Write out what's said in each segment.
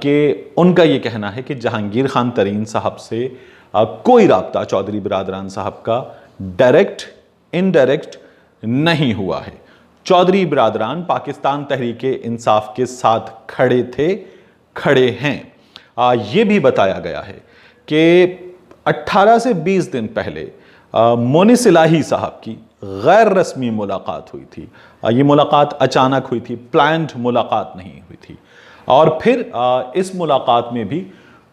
کہ ان کا یہ کہنا ہے کہ جہانگیر خان ترین صاحب سے کوئی رابطہ چودھری برادران صاحب کا ڈائریکٹ انڈائریکٹ نہیں ہوا ہے۔ چودھری برادران پاکستان تحریک انصاف کے ساتھ کھڑے تھے، کھڑے ہیں۔ یہ بھی بتایا گیا ہے کہ 18 سے 20 دن پہلے مونس الہی صاحب کی غیر رسمی ملاقات ہوئی تھی۔ یہ ملاقات اچانک ہوئی تھی، پلانڈ ملاقات نہیں ہوئی تھی، اور پھر اس ملاقات میں بھی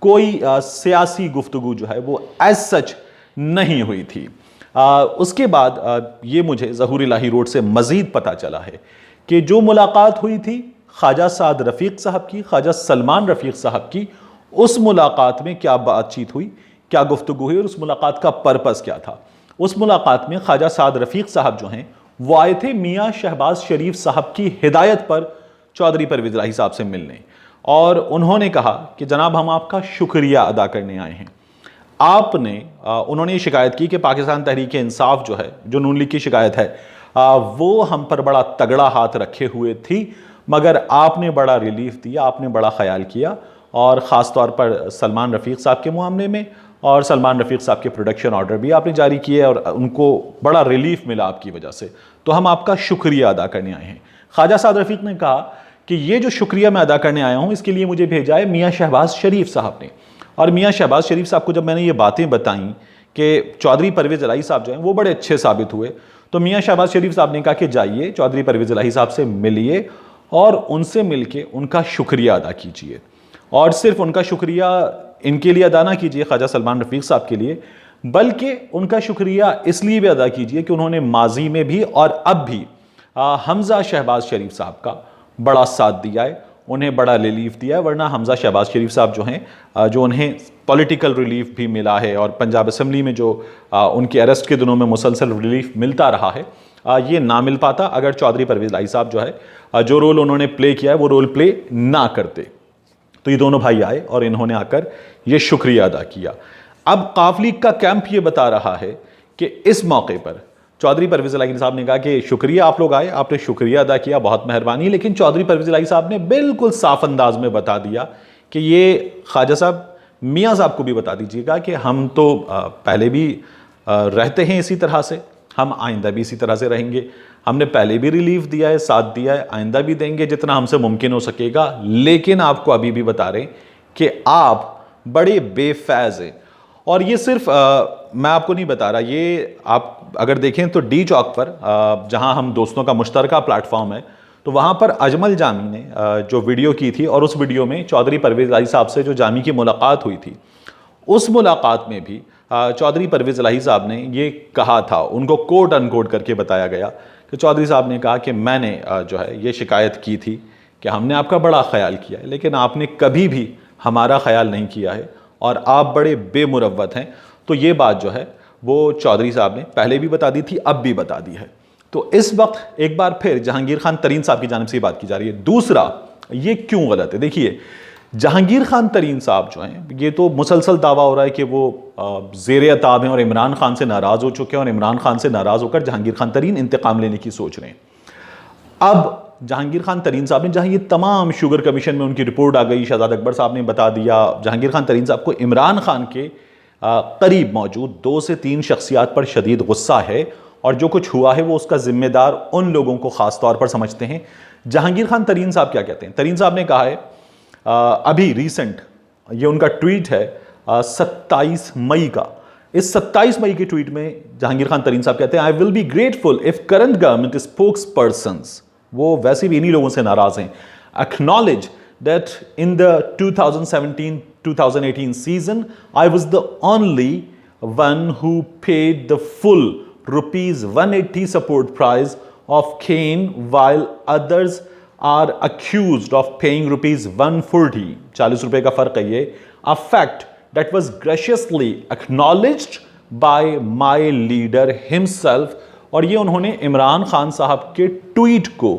کوئی سیاسی گفتگو جو ہے وہ ایز سچ نہیں ہوئی تھی۔ اس کے بعد یہ مجھے ظہور الہی روڈ سے مزید پتہ چلا ہے کہ جو ملاقات ہوئی تھی خواجہ سعد رفیق صاحب کی، خواجہ سلمان رفیق صاحب کی، اس ملاقات میں کیا بات چیت ہوئی، کیا گفتگو ہوئی، اور اس ملاقات کا پرپس کیا تھا۔ اس ملاقات میں خواجہ سعد رفیق صاحب جو ہیں وہ آئے تھے میاں شہباز شریف صاحب کی ہدایت پر چودھری پرویز الہی صاحب سے ملنے، اور انہوں نے کہا کہ جناب ہم آپ کا شکریہ ادا کرنے آئے ہیں۔ انہوں نے یہ شکایت کی کہ پاکستان تحریک انصاف جو ہے، جو نون لیگ کی شکایت ہے، وہ ہم پر بڑا تگڑا ہاتھ رکھے ہوئے تھی، مگر آپ نے بڑا ریلیف دیا، آپ نے بڑا خیال کیا، اور خاص طور پر سلمان رفیق صاحب کے معاملے میں، اور سلمان رفیق صاحب کے پروڈکشن آرڈر بھی آپ نے جاری کیے، اور ان کو بڑا ریلیف ملا آپ کی وجہ سے، تو ہم آپ کا شکریہ ادا کرنے آئے ہیں۔ خواجہ سعد رفیق نے کہا کہ یہ جو شکریہ میں ادا کرنے آیا ہوں اس کے لیے مجھے بھیجا ہے میاں شہباز شریف صاحب نے، اور میاں شہباز شریف صاحب کو جب میں نے یہ باتیں بتائیں کہ چودھری پرویز الہی صاحب جو ہیں وہ بڑے اچھے ثابت ہوئے، تو میاں شہباز شریف صاحب نے کہا کہ جائیے چودھری پرویز الہی صاحب سے ملیے اور ان سے مل کے ان کا شکریہ ادا کیجیے، اور صرف ان کا شکریہ ان کے لیے ادا نہ کیجیے خواجہ سلمان رفیق صاحب کے لیے، بلکہ ان کا شکریہ اس لیے بھی ادا کیجیے کہ انہوں نے ماضی میں بھی اور اب بھی حمزہ شہباز شریف صاحب کا بڑا ساتھ دیا ہے، انہیں بڑا ریلیف دیا ہے، ورنہ حمزہ شہباز شریف صاحب جو ہیں جو انہیں پولیٹیکل ریلیف بھی ملا ہے، اور پنجاب اسمبلی میں جو ان کے اریسٹ کے دنوں میں مسلسل ریلیف ملتا رہا ہے، یہ نہ مل پاتا اگر چودھری پرویز الہی صاحب جو ہے جو رول انہوں نے پلے کیا ہے وہ رول پلے نہ کرتے۔ تو یہ دونوں بھائی آئے اور انہوں نے آ کر یہ شکریہ ادا کیا۔ اب قاف لیگ کا کیمپ یہ بتا رہا ہے کہ اس موقع پر چودھری پرویز الہی صاحب نے کہا کہ شکریہ آپ لوگ آئے، آپ نے شکریہ ادا کیا، بہت مہربانی، لیکن چودھری پرویز الہی صاحب نے بالکل صاف انداز میں بتا دیا کہ یہ خواجہ صاحب میاں صاحب کو بھی بتا دیجیے گا کہ ہم تو پہلے بھی رہتے ہیں اسی طرح سے، ہم آئندہ بھی اسی طرح سے رہیں گے، ہم نے پہلے بھی ریلیف دیا ہے، ساتھ دیا ہے، آئندہ بھی دیں گے جتنا ہم سے ممکن ہو سکے گا، لیکن آپ کو ابھی بھی بتا رہے ہیں کہ آپ بڑے بے فیض ہیں۔ اور یہ صرف میں آپ کو نہیں بتا رہا، یہ آپ اگر دیکھیں تو ڈی چوک پر جہاں ہم دوستوں کا مشترکہ پلیٹ فارم ہے، تو وہاں پر اجمل جامی نے جو ویڈیو کی تھی، اور اس ویڈیو میں چودھری پرویز الہی صاحب سے جو جامی کی ملاقات ہوئی تھی، اس ملاقات میں بھی چودھری پرویز الہی صاحب نے یہ کہا تھا، ان کو کوٹ ان کوٹ کر کے بتایا گیا کہ چودھری صاحب نے کہا کہ میں نے جو ہے یہ شکایت کی تھی کہ ہم نے آپ کا بڑا خیال کیا ہے، لیکن آپ نے کبھی بھی ہمارا خیال نہیں کیا ہے، اور آپ بڑے بے مروت ہیں۔ تو یہ بات جو ہے وہ چودھری صاحب نے پہلے بھی بتا دی تھی، اب بھی بتا دی ہے۔ تو اس وقت ایک بار پھر جہانگیر خان ترین صاحب کی جانب سے یہ بات کی جا رہی ہے۔ دوسرا، یہ کیوں غلط ہے؟ دیکھیے، جہانگیر خان ترین صاحب جو ہیں، یہ تو مسلسل دعویٰ ہو رہا ہے کہ وہ زیر عتاب ہیں اور عمران خان سے ناراض ہو چکے ہیں، اور عمران خان سے ناراض ہو کر جہانگیر خان ترین انتقام لینے کی سوچ رہے ہیں۔ اب جہانگیر خان ترین صاحب نے، جہاں یہ تمام شوگر کمیشن میں ان کی رپورٹ آ گئی، شہزاد اکبر صاحب نے بتا دیا، جہانگیر خان ترین صاحب کو عمران خان کے قریب موجود 2 سے 3 شخصیات پر شدید غصہ ہے، اور جو کچھ ہوا ہے وہ اس کا ذمہ دار ان لوگوں کو خاص طور پر سمجھتے ہیں۔ جہانگیر خان ترین صاحب کیا کہتے ہیں؟ ترین صاحب نے کہا ہے ابھی ریسنٹ، یہ ان کا ٹویٹ ہے 27 مئی کا، اس 27 مئی کے ٹویٹ میں جہانگیر خان ترین صاحب کہتے ہیں I will be grateful if current government spokespersons، وہ ویسے بھی انہی لوگوں سے ناراض ہیں، acknowledge that in the 2017-2018 season I was the only one who paid the full ₹180 support price of cane while others are accused of paying ₹140، 40 روپے کا فرق ہے یہ، a fact that was graciously acknowledged by my leader himself۔ اور یہ انہوں نے عمران خان صاحب کے ٹویٹ کو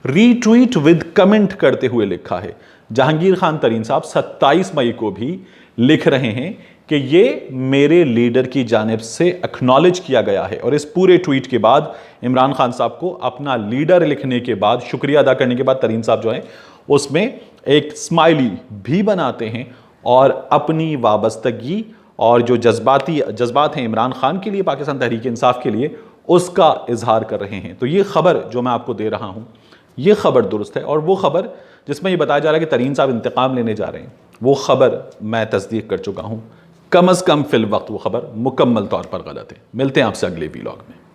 ری ٹویٹ ود کمنٹ کرتے ہوئے لکھا ہے۔ جہانگیر خان ترین صاحب 27 مئی کو بھی لکھ رہے ہیں کہ یہ میرے لیڈر کی جانب سے اکنالج کیا گیا ہے، اور اس پورے ٹویٹ کے بعد عمران خان صاحب کو اپنا لیڈر لکھنے کے بعد، شکریہ ادا کرنے کے بعد، ترین صاحب جو ہیں اس میں ایک اسمائلی بھی بناتے ہیں اور اپنی وابستگی اور جو جذبات ہیں عمران خان کے لیے، پاکستان تحریک انصاف کے لیے، اس کا اظہار کر رہے ہیں۔ تو یہ خبر جو میں آپ کو دے رہا ہوں، یہ خبر درست ہے، اور وہ خبر جس میں یہ بتایا جا رہا ہے کہ ترین صاحب انتقام لینے جا رہے ہیں، وہ خبر میں تصدیق کر چکا ہوں۔ کم از کم فی الوقت وہ خبر مکمل طور پر غلط ہے۔ ملتے ہیں آپ سے اگلے ویلاگ میں۔